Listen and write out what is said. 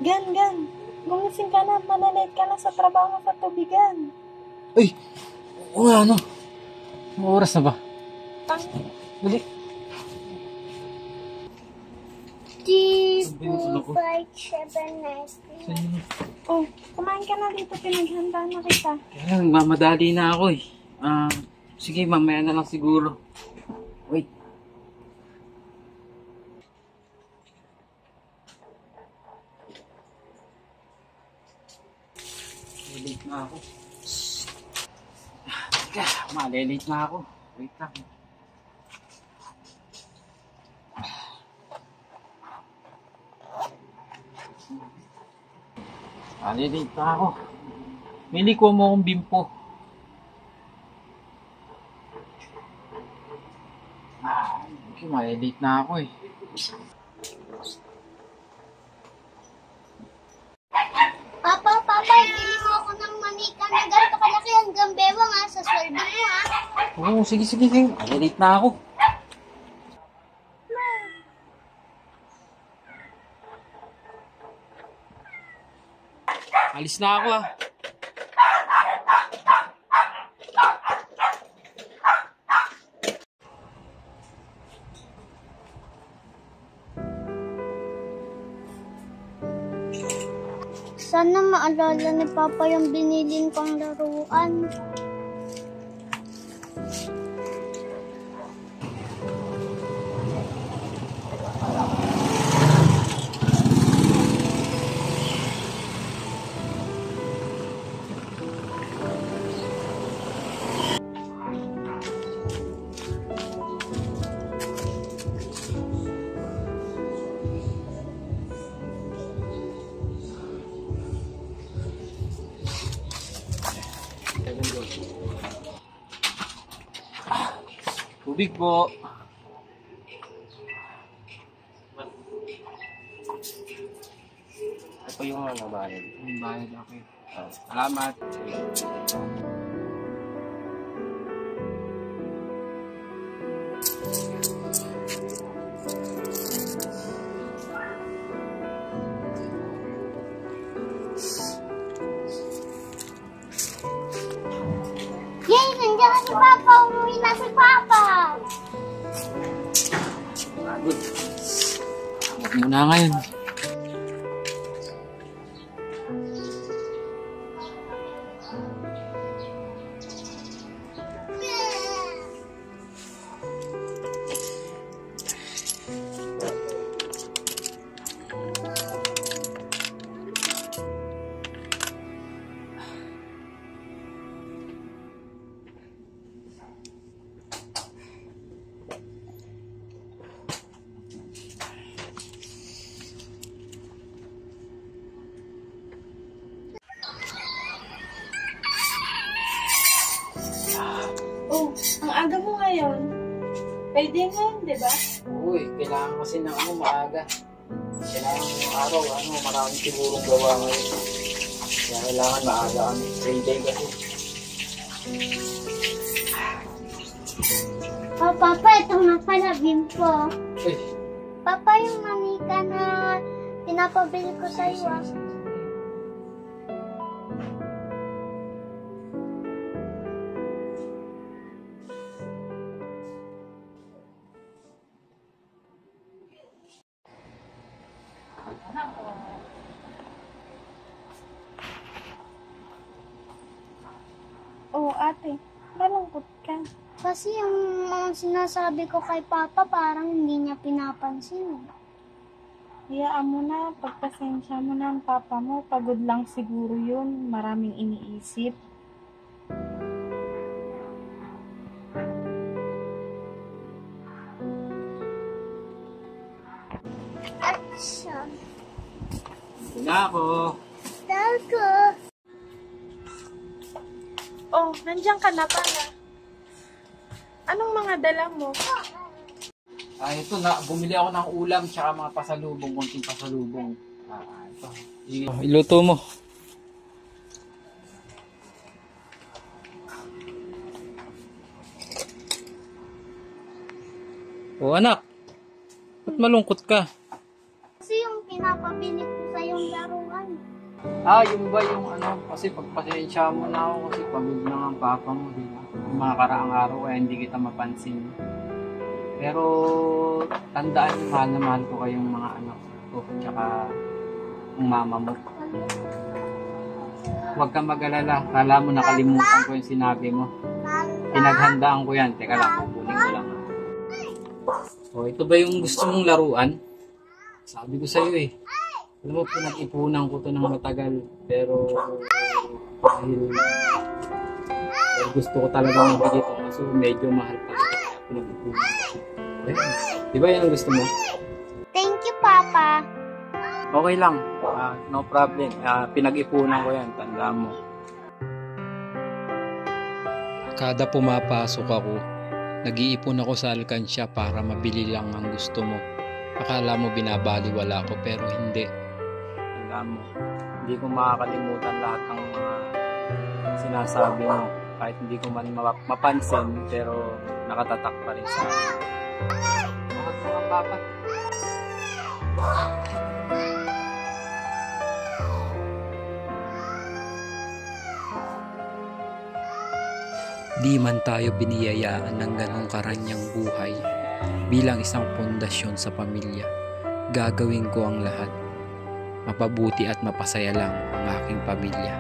Gan. Gumising ka na. Malilate ka na sa trabaho sa tubigan. Uy! Oo nga, ano? Anong oras na ba? Dali. Oh, kumain ka na dito. Pinaghanda na kita. Kaya lang, mamadali na ako eh. Sige, mamaya na lang siguro. Wait. Malilate na ako. Malilate na ako. Wait lang. Malilate na ako. Mili ko mo akong bimpo. Okay, malilate na ako eh. Papa, bili mo ako ng manika na ganito kalaki hanggang bewang sa sweldo mo ha. Oo, sige. Malilate na ako. Alis na ako ah. Sana maalala ni Papa yung binilin kong laruan. Tubig po. Ito yung bayad. Yung bayad, okay. Salamat. Yay! Nandiyan na si Papa! Umuwi na si Papa! Good. Huwag muna ngayon. Oh, ang aga mo ngayon. Pwede ngayon, di ba? Uy, kailangan kasi ng maaga. Kailangan ng araw, maraming sigurong gawa ngayon. Kaya kailangan maaga kami. Friday kasi. Oh, Papa, ito nga pala, bimpo. Uy. Papa, yung manika na pinapabili ko sa iyo. Oh, ate. Malungkot ka. Kasi yung mga sinasabi ko kay Papa, parang hindi niya pinapansin. Hayaan mo na. Pagpasensya mo na ang papa mo. Pagod lang siguro yun. Maraming iniisip. Action! Na ako. Dalko! Oh, nandiyan ka na pala. Anong mga dala mo? Ito na, bumili ako ng ulam tsaka mga pasalubong, konting pasalubong. Ito. Iluto mo. Oh, anak. Ba't malungkot ka? Kasi yung pinapabili ko sa yung laro Yung ba yung ano, kasi pagpasensya mo na ako kasi pagod na ang papa mo, di ba? Yung mga karaang araw kaya hindi kita mapansin. Pero tandaan mo, mahal na mahal ko kayong mga anak ko, tsaka ang mama mo. Huwag kang mag-alala, kala mo nakalimutan ko yung sinabi mo. Pinaghandaan ko yan, teka lang, kukunin ko lang. O, ito ba yung gusto mong laruan? Sabi ko sa'yo eh. Alam mo, pinag-ipunan ko to ng matagal, pero dahil gusto ko talaga mabili ito, kaso medyo mahal pa ito, kaya pinag-ipunan ko. Di ba yan ang gusto mo? Thank you, Papa. Okay lang, no problem. Pinag-ipunan ko yan, tandaan mo. Kada pumapasok ako, nag-iipon ako sa alkansya para mabili lang ang gusto mo. Akala mo binabaliwala ko pero hindi. Tandaan mo, hindi ko makakalimutan lahat ng mga sinasabi mo. Kahit hindi ko man mapansin, pero nakatatak pa rin sa akin. Mga papa. Di man tayo biniyayaan ng ganong karanyang buhay bilang isang pundasyon sa pamilya. Gagawin ko ang lahat. Mapabuti at mapasaya lang ang aking pamilya.